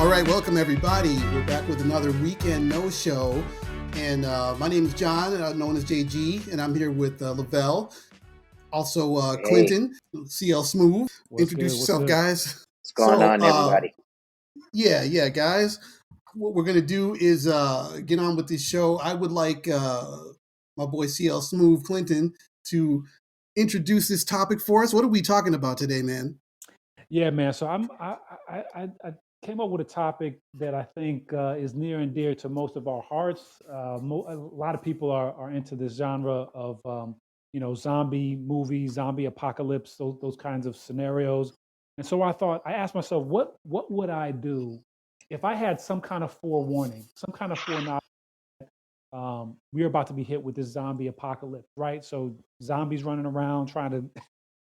All right, welcome everybody. We're back with another Weekend No Show. And my name is John, known as JG, and I'm here with Lavelle, also Hey, Clinton, CL Smooth. What's Introduce good? What's yourself, good? guys. what's going So, on, everybody? yeah, guys. What we're going to do is get on with this show. I would like my boy CL Smooth, Clinton, to introduce this topic for us. What are we talking about today, man? Yeah, man. So I came up with a topic that I think is near and dear to most of our hearts. A lot of people are into this genre of zombie movies, zombie apocalypse, those kinds of scenarios. And so I asked myself, what would I do if I had some kind of forewarning, some kind of foreknowledge? We're about to be hit with this zombie apocalypse, right? So zombies running around trying to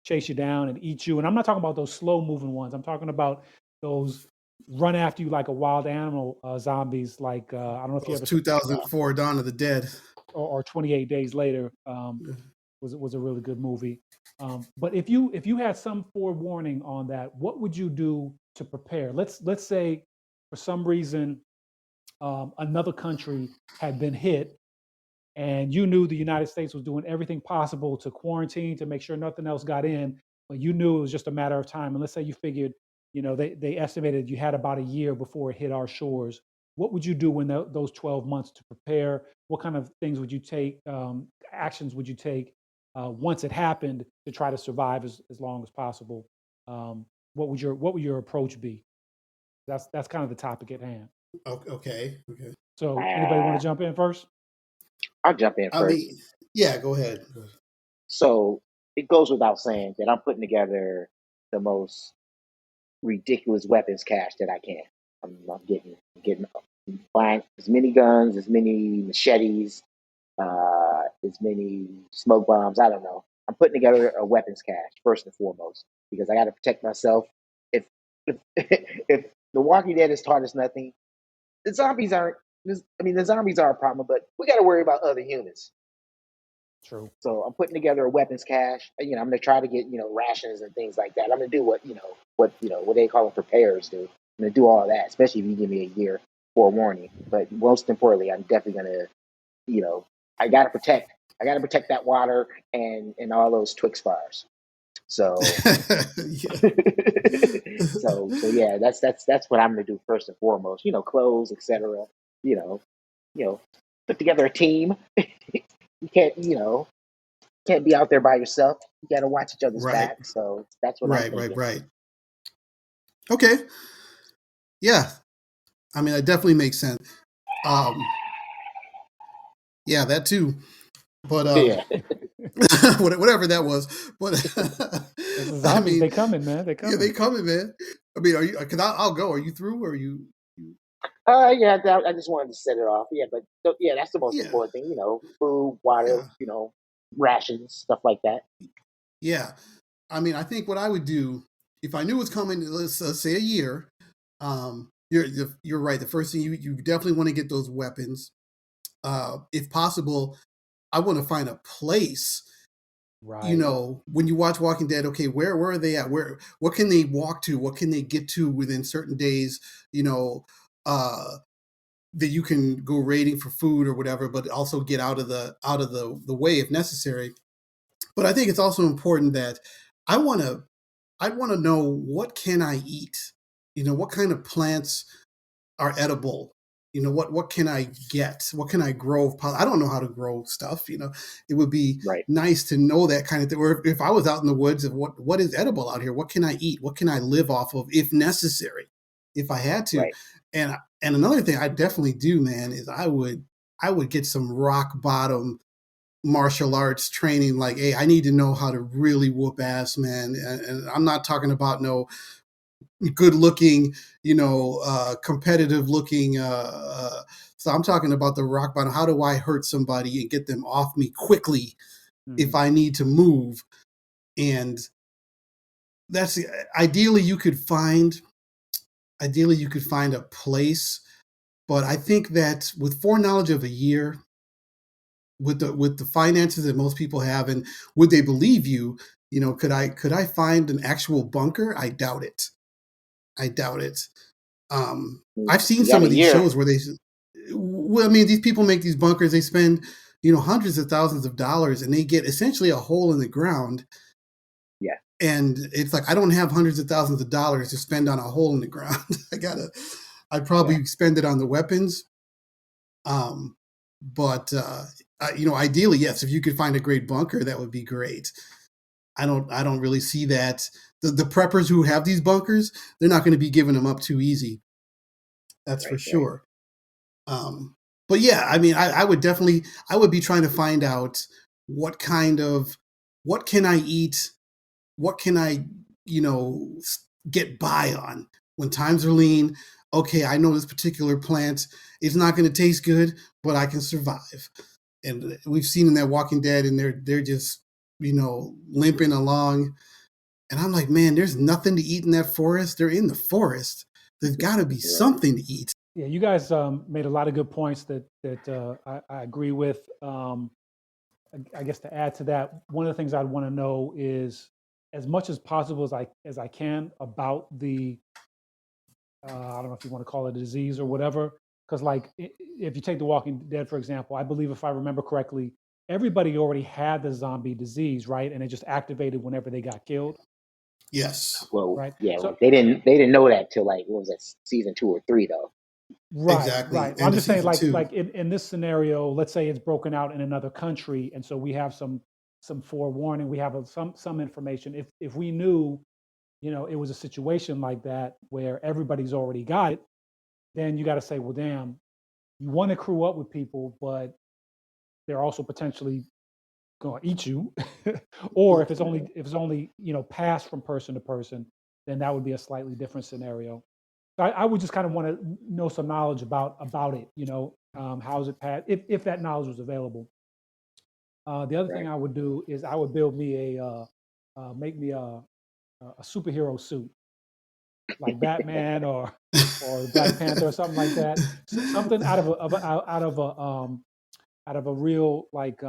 chase you down and eat you. And I'm not talking about those slow moving ones. I'm talking about those run after you like a wild animal zombies. Like I don't know if you Those ever 2004 Dawn of the Dead. or 28 Days Later was a really good movie. But if you had some forewarning on that, what would you do to prepare? Let's say for some reason another country had been hit and you knew the United States was doing everything possible to quarantine to make sure nothing else got in, but you knew it was just a matter of time. And let's say you figured, they estimated you had about a year before it hit our shores. What would you do when those 12 months to prepare? What kind of things would you take? Actions would you take once it happened to try to survive as long as possible? What would your approach be? That's kind of the topic at hand. Okay. So anybody want Uh, to jump in first? I'll jump in I first. mean, yeah, go ahead. So it goes without saying that I'm putting together the most ridiculous weapons cache that I can. I'm getting buying as many guns, as many machetes, as many smoke bombs. I don't know. I'm putting together a weapons cache first and foremost because I got to protect myself. If if if The Walking Dead has taught us nothing, the zombies aren't. I mean, the zombies are a problem, but we got to worry about other humans. True. So I'm putting together a weapons cache. I'm going to try to get rations and things like that. I'm going to do what they call it preparers do. I'm going to do all that, especially if you give me a year forewarning. But most importantly, I'm definitely going to you know I got to protect. I got to protect that water and all those Twix bars. So Yeah. so yeah, that's what I'm going to do first and foremost. Clothes, etc. You know, you know, put together a team. You can't be out there by yourself. You got to watch each other's Right. back. So that's what I'm thinking. Right. Okay. Yeah. I mean, that definitely makes sense. Um, yeah, that too. But Yeah. whatever that was. But It's the I zombies. mean, They coming, man. They yeah, coming. they coming, man. I mean, are you? Because I'll go. Are you through? Or are you? Yeah. I just wanted to set it off. Yeah, but yeah, that's the most Yeah. important thing. Food, water. Yeah. Rations, stuff like that. Yeah. I mean, I think what I would do if I knew it was coming, let's say a year. You're right. The first thing you definitely want to get those weapons. If possible, I want to find a place. Right. When you watch Walking Dead, okay, where are they at? What can they walk to? What can they get to within certain days? You know, uh, that you can go raiding for food or whatever, but also get out of the way if necessary. But I think it's also important that I want to I want to know what can I eat? What kind of plants are edible? What can I get? What can I grow? I don't know how to grow stuff. It would be Right. nice to know that kind of thing. Or if I was out in the woods, of what is edible out here? What can I eat? What can I live off of if necessary, if I had to? Right. And another thing I definitely do, man, is I would get some rock bottom martial arts training. Like, hey, I need to know how to really whoop ass, man. And I'm not talking about no good looking, competitive looking. So I'm talking about the rock bottom. How do I hurt somebody and get them off me quickly if I need to move? And that's ideally you could find a place. But I think that with foreknowledge of a year, with the finances that most people have, and would they believe you? Could I find an actual bunker? I doubt it. I've seen You got some a of these year. shows where well, I mean, these people make these bunkers, they spend, hundreds of thousands of dollars, and they get essentially a hole in the ground. Yeah. And it's like, I don't have hundreds of thousands of dollars to spend on a hole in the ground. I'd probably spend it on the weapons. But ideally, yes, if you could find a great bunker, that would be great. I don't really see that. The preppers who have these bunkers, they're not going to be giving them up too easy. That's for sure. But yeah, I mean, I would be trying to find out what can I eat? What can I, get by on when times are lean? Okay, I know this particular plant is not going to taste good, but I can survive. And we've seen in that Walking Dead, and they're just, limping along. And I'm like, man, there's nothing to eat in that forest. They're in the forest. There's got to be something to eat. Yeah, you guys made a lot of good points that I agree with. I guess to add to that, one of the things I'd want to know is as much as possible as I can about the I don't know if you want to call it a disease or whatever. Because like if you take The Walking Dead for example, I believe if I remember correctly, everybody already had the zombie disease, right? And it just activated whenever they got killed. Yes. Well, right. yeah, So they didn't know that till like what was that, season 2 or 3 though. right, Exactly. right. Well, I'm just saying, like in this scenario, let's say it's broken out in another country, and so we have some forewarning. We have some information. If we knew, it was a situation like that where everybody's already got it, then you got to say, well, damn, you want to crew up with people, but they're also potentially going to eat you. Or if it's only passed from person to person, then that would be a slightly different scenario. I would just kind of want to know some knowledge about it. How is it passed? If that knowledge was available. The other thing I would do is I would build me make me a superhero suit, like Batman or Black Panther or something like that. Something out of a real like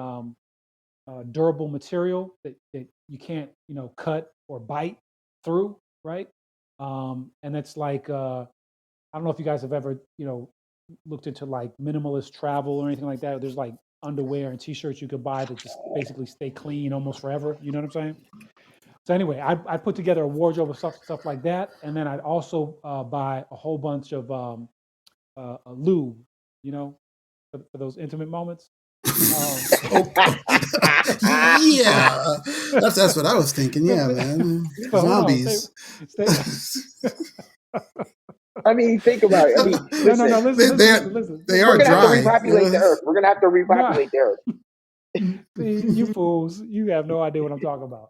durable material that you can't cut or bite through, right? And it's like I don't know if you guys have ever looked into like minimalist travel or anything like that. There's like underwear and t-shirts you could buy that just basically stay clean almost forever. You know what I'm saying? So anyway, I put together a wardrobe of stuff like that, and then I'd also buy a whole bunch of lube, for those intimate moments. Yeah, that's what I was thinking. Yeah, man, zombies. I mean, think about it. I mean, listen. No, listen. They are We're gonna have to dry. repopulate the earth. We're gonna have to repopulate the earth. See, you fools, you have no idea what I'm talking about.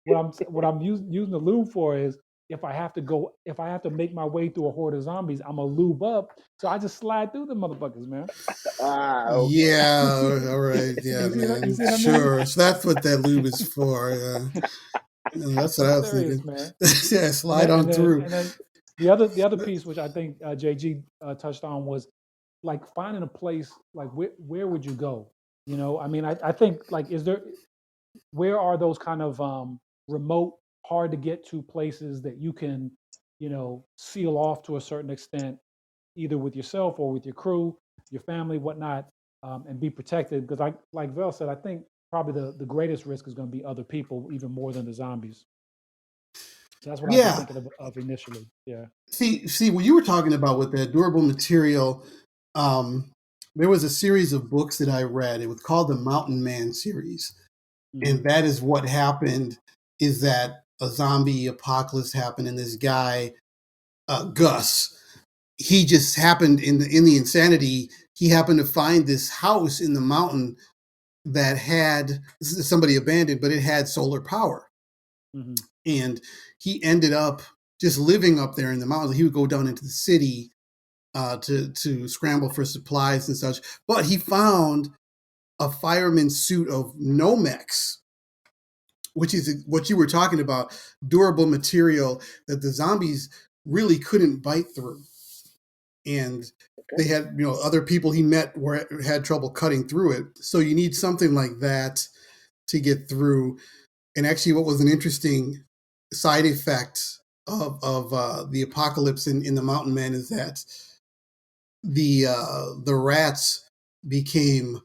What I'm using the lube for is if I have to make my way through a horde of zombies, I'm a lube up. So I just slide through the motherfuckers, man. Okay. Yeah, all right. Yeah, man. Sure. So that's what that lube is for. That's what I was thinking. Man. Yeah, slide on through. And then the other piece, which I think JG touched on, was like finding a place. Like where would you go? I mean, I think like where are those kind of remote, hard to get to places that you can, seal off to a certain extent, either with yourself or with your crew, your family, whatnot, and be protected. Because like Vel said, I think probably the greatest risk is going to be other people, even more than the zombies. So that's what I was thinking of initially. Yeah. See, what you were talking about with that durable material, there was a series of books that I read. It was called the Mountain Man series. Mm-hmm. And that is what happened, is that a zombie apocalypse happened, and this guy, Gus, he just happened in the insanity, he happened to find this house in the mountain that had somebody abandoned, but it had solar power. Mm-hmm. And he ended up just living up there in the mountains. He would go down into the city to scramble for supplies and such. But he found a fireman's suit of Nomex, which is what you were talking about, durable material that the zombies really couldn't bite through. And they had, other people he met had trouble cutting through it. So you need something like that to get through. And actually, what was an interesting side effect of the apocalypse in the Mountain Man is that the rats became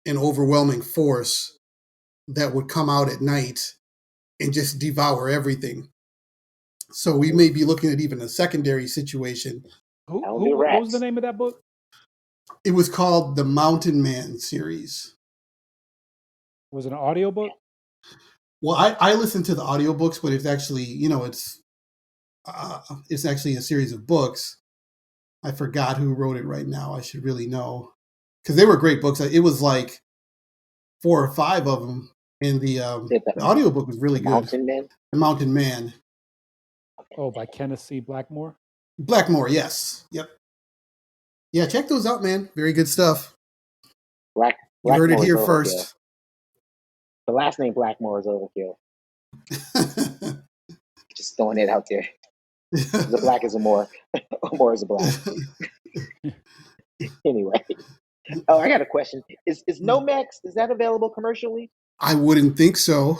an overwhelming force that would come out at night and just devour everything. So we may be looking at even a secondary situation. What was the name of that book? It was called the Mountain Man series. Was it an audiobook? Well, I listened to the audiobooks, but it's actually, it's actually a series of books. I forgot who wrote it right now. I should really know, because they were great books. It was like 4 or 5 of them, and the audiobook was really good. Mountain Man? The Mountain Man. Oh, by Kenneth C. Blackmore? Blackmore, yes. Yep. Yeah, check those out, man. Very good stuff. You heard it here first. The last name Blackmore is overkill. Just throwing it out there. The black is a more. More is a black. Anyway. Oh, I got a question. Is Nomex, is that available commercially? I wouldn't think so.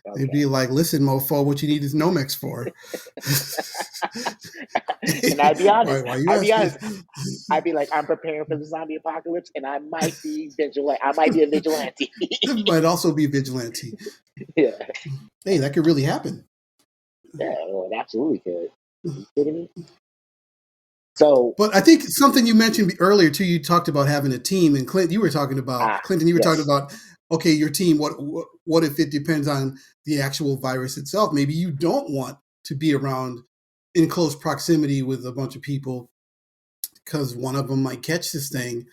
Okay. They'd be like, listen, mofo, what you need is Nomex for. And I'd be honest. I'd be like, I'm preparing for the zombie apocalypse, and I might be vigilant. I might be a vigilante. It might also be vigilante. Yeah. Hey, that could really happen. Yeah, well, it absolutely could. Are you kidding me? So, but I think something you mentioned earlier too. You talked about having a team, and Clint, you were talking about Clinton. You were talking about, okay, your team. What if it depends on the actual virus itself? Maybe you don't want to be around in close proximity with a bunch of people because one of them might catch this thing.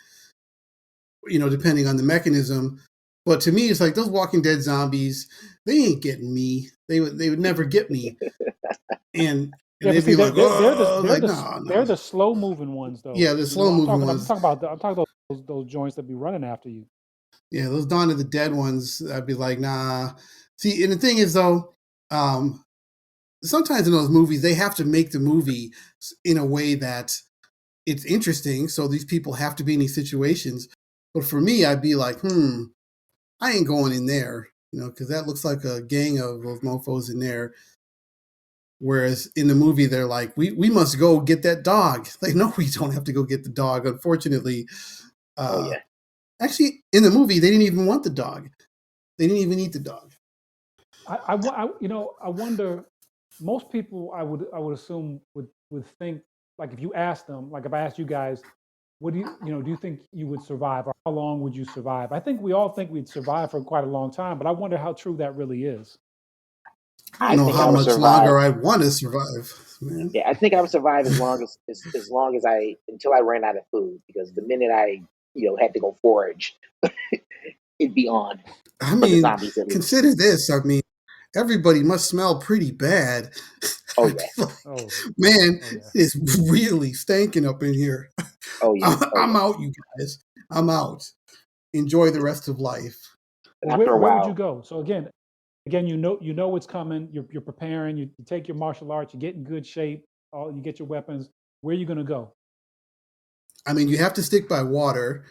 Depending on the mechanism. But to me, it's like those Walking Dead zombies. They ain't getting me. They would never get me. And they'd be like, they're the slow moving ones, though. Yeah, the slow moving ones. I'm talking about those joints that be running after you. Yeah, those Dawn of the Dead ones. I'd be like, nah. See, and the thing is, though, sometimes in those movies they have to make the movie in a way that it's interesting. So these people have to be in these situations. But for me, I'd be like, I ain't going in there, because that looks like a gang of those mofos in there. Whereas in the movie, they're like, we must go get that dog. Like, no, we don't have to go get the dog. Unfortunately, actually, in the movie, they didn't even want the dog. They didn't even eat the dog. I wonder. Most people, I would assume would think, like, if you ask them, like if I asked you guys, what do you think you would survive, or how long would you survive? I think we all think we'd survive for quite a long time, but I wonder how true that really is. I don't know how much longer I want to survive, man. Yeah, I think I would survive as long as until I ran out of food, because the minute I had to go forage, it'd be on. I mean, consider this. I mean, everybody must smell pretty bad. Oh yeah. Man, it's really stinking up in here. Oh yeah. I'm out, you guys. I'm out. Enjoy the rest of life. Where would you go? So again, you know what's coming. You're preparing. You take your martial arts. You get in good shape. You get your weapons. Where are you going to go? I mean, you have to stick by water.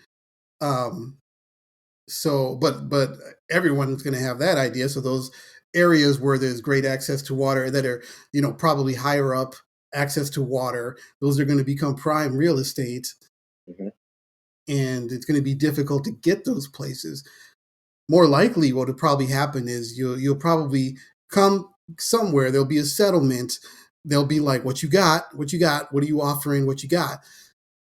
So, but everyone's going to have that idea. So those areas where there's great access to water that are, probably higher up access to water, those are going to become prime real estate. Mm-hmm. And it's going to be difficult to get those places. More likely what will probably happen is you'll probably come somewhere. There'll be a settlement. They'll be like, what you got? What you got? What are you offering? What you got?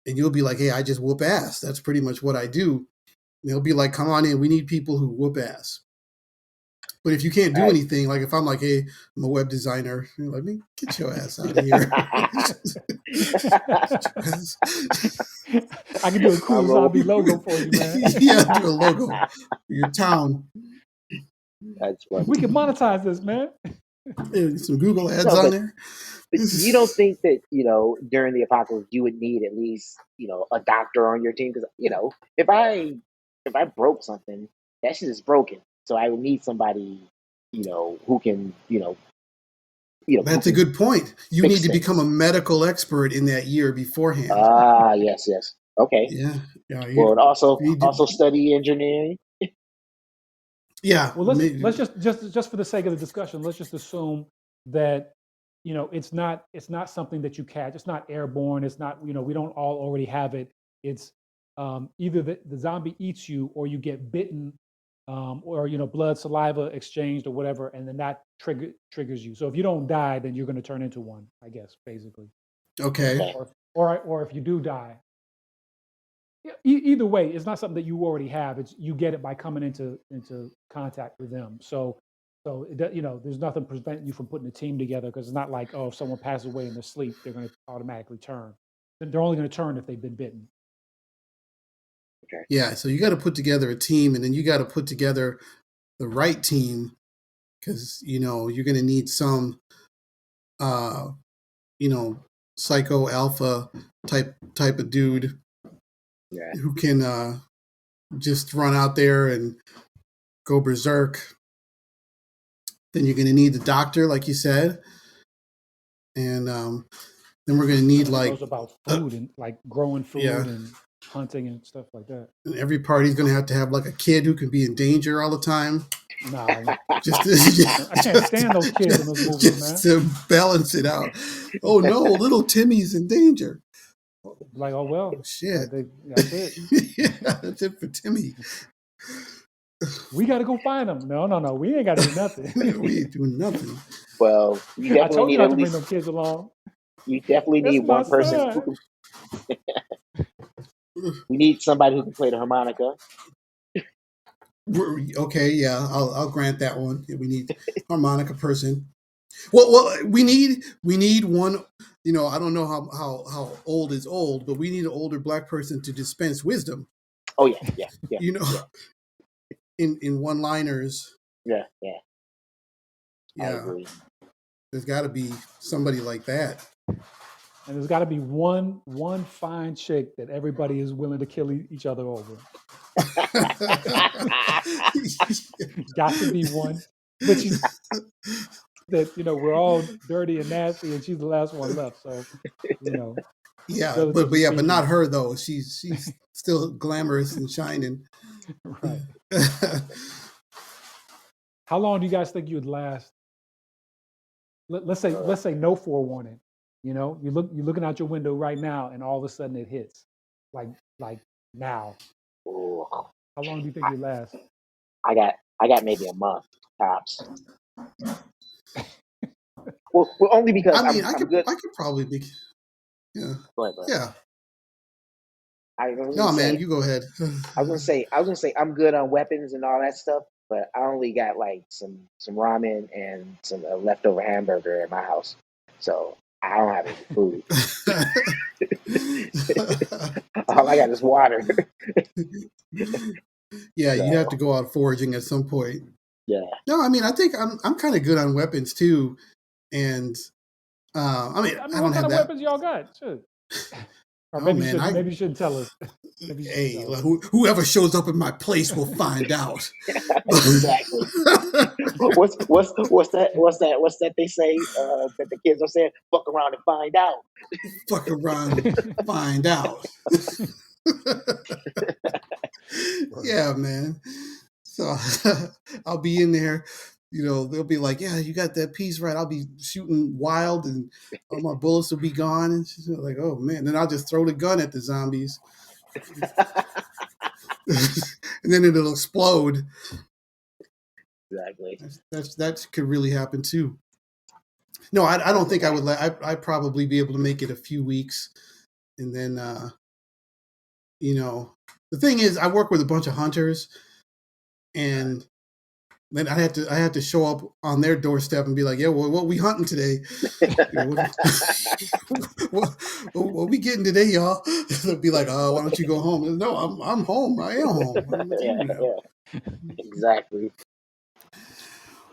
And you'll be like, hey, I just whoop ass. That's pretty much what I do. And they'll be like, come on in. We need people who whoop ass. But if you can't do anything, like if I'm like, hey, I'm a web designer, you're like, man, get your ass out of here. I can do a cool zombie logo for you, man. Yeah, do a logo for your town. That's funny. We can monetize this, man. Yeah, some Google ads on there. But you don't think that, during the apocalypse, you would need at least, a doctor on your team? Because, if I broke something, that shit is broken. So I would need somebody, who can, That's a good point. You need to become a medical expert in that year beforehand. Yes. Okay. Yeah. Well, and also study engineering. Yeah. Well, let's just for the sake of the discussion, let's just assume that it's not something that you catch. It's not airborne. It's not, we don't all already have it. It's either the zombie eats you or you get bitten, or blood, saliva exchanged or whatever, and then that triggers you. So if you don't die, then you're going to turn into one, I guess, basically. Okay. Or if you do die, either way, it's not something that you already have. It's you get it by coming into contact with them. So there's nothing preventing you from putting a team together, because it's not like, oh, if someone passes away in their sleep, they're going to automatically turn. They're only going to turn if they've been bitten. Okay. Yeah, so you got to put together a team, and then you got to put together the right team, because you're going to need some psycho alpha type of dude who can just run out there and go berserk. Then you're going to need the doctor, like you said, and then we're going to need knows about food and like growing food and hunting and stuff like that. And every party's going to have like a kid who can be in danger all the time. Nah, I can't stand those kids in those movies, man. Just to balance it out. Oh no, little Timmy's in danger. Like, oh well, shit. That's it. Yeah, that's it for Timmy. We got to go find him. No, we ain't got to do nothing. We ain't doing nothing. Well, you I told definitely you need not to bring them kids along. You definitely need one person who can. We need somebody who can play the harmonica. Okay, yeah, I'll grant that one. We need harmonica person. Well, we need one. I don't know how old is old, but we need an older black person to dispense wisdom. Oh yeah. In one-liners. Yeah. I agree. There's got to be somebody like that. And there's got to be one fine chick that everybody is willing to kill each other over. Got to be one. But that we're all dirty and nasty, and she's the last one left. So Yeah, but not her though. She's still glamorous and shining. Right. How long do you guys think you would last? Let's say no forewarning. You're looking out your window right now, and all of a sudden it hits, like now. Ooh. How long do you think you last? I got maybe a month tops. well, only because I could probably be. Yeah. Go ahead, yeah. No, man, you go ahead. I was gonna say I'm good on weapons and all that stuff, but I only got like some ramen and some leftover hamburger at my house, so I don't have any food. All I got is water. Yeah, you have to go out foraging at some point. Yeah. No, I mean, I think I'm kind of good on weapons too, and I mean, I don't what have kind of that. weapons y'all got? Sure. Or maybe maybe you shouldn't tell us. Hey, whoever shows up in my place will find out. Exactly. What's that they say that the kids are saying? Fuck around and find out. Fuck around and find out. Yeah, man. So I'll be in there. They'll be like, "Yeah, you got that piece right." I'll be shooting wild, and all my bullets will be gone. And she's like, "Oh man!" Then I'll just throw the gun at the zombies, and then it'll explode. Exactly. That could really happen too. No, I don't think I would. I'd probably be able to make it a few weeks, and then the thing is, I work with a bunch of hunters, and then I had to show up on their doorstep and be like, "Yeah, well, what we hunting today? What we getting today, y'all?" They'll be like, "Oh, why don't you go home?" No, I'm home. I am home. Yeah. Exactly.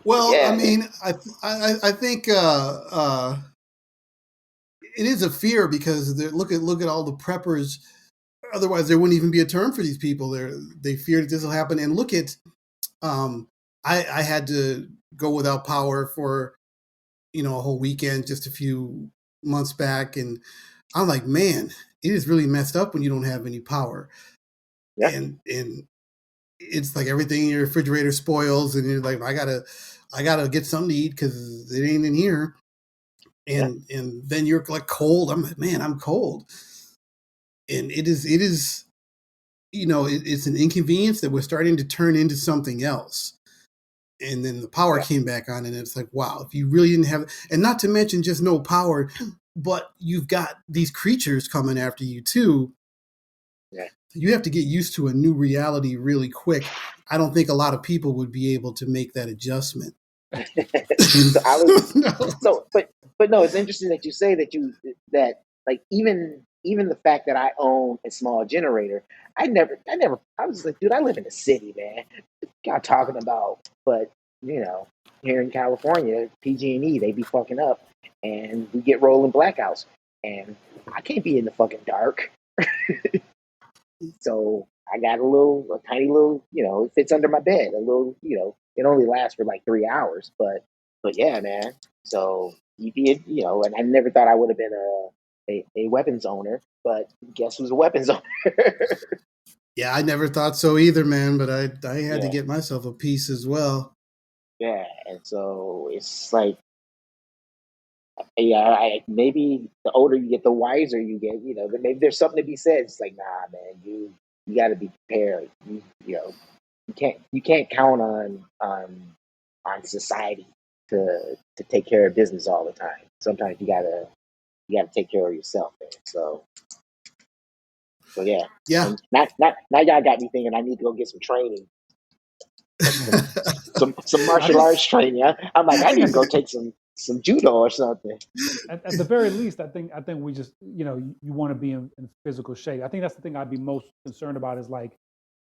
Well, I mean, I think it is a fear, because look at all the preppers. Otherwise, there wouldn't even be a term for these people. They fear that this will happen. And look at, I had to go without power for, a whole weekend just a few months back, and I'm like, man, it is really messed up when you don't have any power. Yeah. And it's like everything in your refrigerator spoils, and you're like, I gotta get something to eat because it ain't in here. and then you're like cold. I'm like, man, I'm cold, and it is it's an inconvenience that we're starting to turn into something else. And then the power Yeah. came back on, and it's like, wow, if you really didn't have, and not to mention just no power, but you've got these creatures coming after you too. Yeah. You have to get used to a new reality really quick. I don't think a lot of people would be able to make that adjustment. So I was No. so, but no, it's interesting that you say that like even the fact that I own a small generator, I was like, dude, I live in the city, man. Y'all talking about, but here in California, PG&E they be fucking up, and we get rolling blackouts, and I can't be in the fucking dark. So I got a tiny little, it fits under my bed. A little, it only lasts for like 3 hours, but yeah, man. So you did, and I never thought I would have been a weapons owner, but guess who's a weapons owner? Yeah, I never thought so either, man. But I had to Yeah, get myself a piece as well. yeah. And so it's like, yeah, maybe the older you get, the wiser you get. But maybe there's something to be said. It's like, nah, man, you got to be prepared. You can't count on society to take care of business all the time. Sometimes you gotta take care of yourself, man. So yeah. Yeah. And now y'all got me thinking I need to go get some training, some I martial think arts training. I'm like, I I think need to go take some judo or something. at the very least, I think we just you want to be in physical shape. I think that's the thing I'd be most concerned about is like,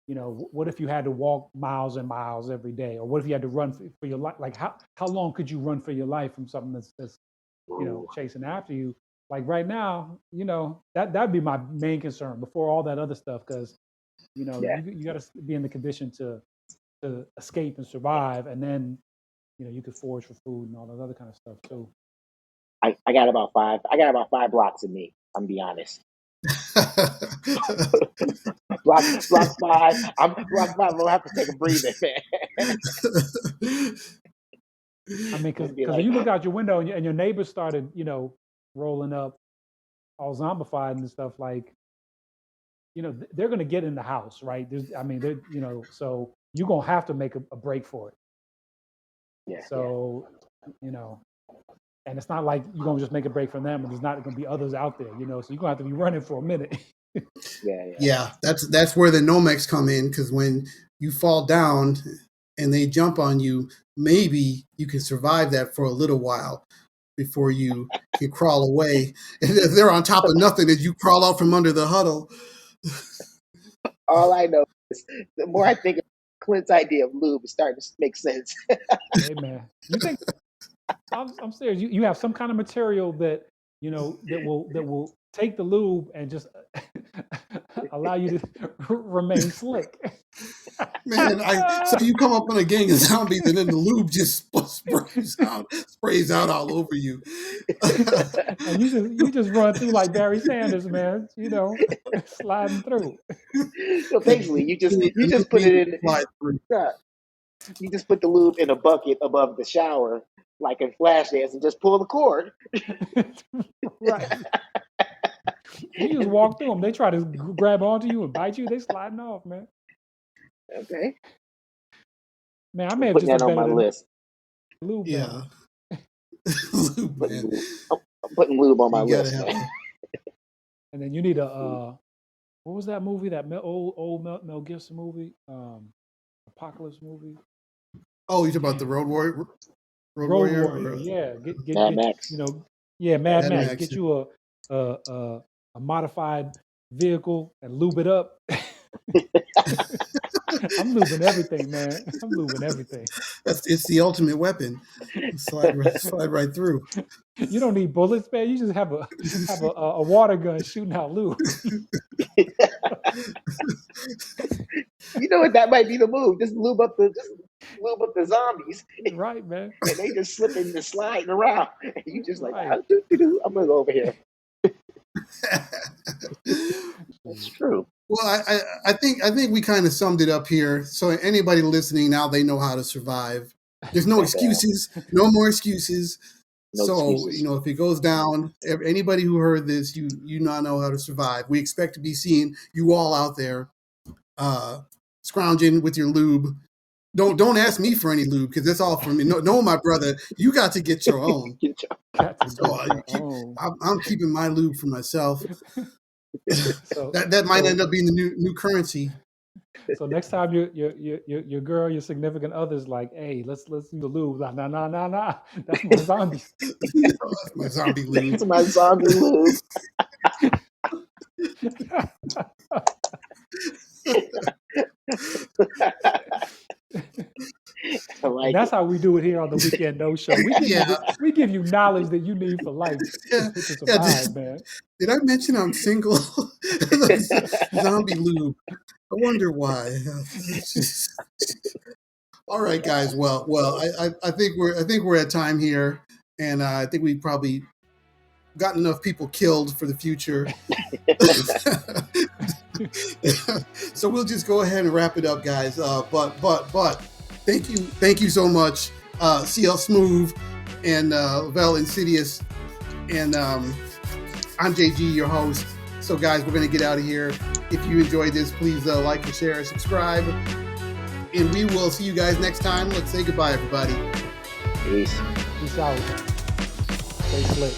what if you had to walk miles and miles every day, or what if you had to run for your life? Like how long could you run for your life from something that's Ooh, chasing after you? Like right now, that'd be my main concern before all that other stuff, because yeah. you got to be in the condition to escape and survive, and then you could forage for food and all that other kind of stuff too. I got about five. I got about 5 blocks in me. I'm gonna be honest. Block 5. I'm block 5. I'm gonna have to take a breather, man. I mean, I'm be because like, you look out your window and your neighbors started, rolling up all zombified and stuff, like, they're going to get in the house, right? I mean, they're, so you're going to have to make a break for it. yeah, So, and it's not like you're going to just make a break from them and there's not going to be others out there, so you're going to have to be running for a minute. yeah. Yeah, that's where the Nomex come in, because when you fall down and they jump on you, maybe you can survive that for a little while before you can crawl away. And if they're on top of nothing, as you crawl out from under the huddle. All I know is the more I think of Clint's idea of lube, it's starting to make sense. Hey, man, you think I'm serious? You have some kind of material that that will take the lube and just allow you to remain slick. Man, so you come up on a gang of zombies and then the lube just sprays out all over you. And you just run through like Barry Sanders, man. Sliding through. So basically, you just put it in. You just put the lube in a bucket above the shower, like in Flashdance, and just pull the cord. Right. You just walk through them. They try to grab onto you and bite you. They sliding off, man. Okay, Man, I may I'm have putting just that on my invented list. a lube Yeah. man. Lube, Putting man. lube. I'm putting lube on my You gotta list, have man. And then you need a what was that movie? That old Mel Gibson movie, apocalypse movie. Oh, you're talking about the Road Warrior? Road Warrior, yeah. Mad Get Max. yeah, Mad Mad Max. Max. Get you a modified vehicle and lube it up. I'm lubing everything, man. I'm lubing everything. It's the ultimate weapon. Slide right through. You don't need bullets, man. You just have a water gun shooting out lube. You know what? That might be the move. Just lube up the zombies, Right, man. and they just slipping and sliding around. And you just like, Right. I'm gonna go over here. That's true. Well, I think we kind of summed it up here. So anybody listening now, they know how to survive. There's no excuses. No more excuses. No So, excuses. if it goes down, anybody who heard this, you not know how to survive. We expect to be seeing you all out there scrounging with your lube. Don't ask me for any lube because that's all for me. No, my brother, you got to get your own. Got to So get your own. I'm keeping my lube for myself. So that might end up being the new currency. so next time your girl, your significant other's like, hey, let's use the lube. Nah, nah, nah, nah, nah. That's my zombie. That's my zombie lube. It's my zombie lube. I like That's it. how we do it here on the Weekend No Show. We give you knowledge that you need for life to survive, man. Did I mention I'm single? Zombie lube. I wonder why. All right, guys. Well, I think we're at time here, and I think we've probably got enough people killed for the future. So we'll just go ahead and wrap it up, guys. But thank you so much, CL Smooth and Vel Insidious, and I'm JG, your host. So, guys, we're gonna get out of here. If you enjoyed this, please like and share and subscribe. And we will see you guys next time. Let's say goodbye, everybody. Peace. Peace out. Stay slick.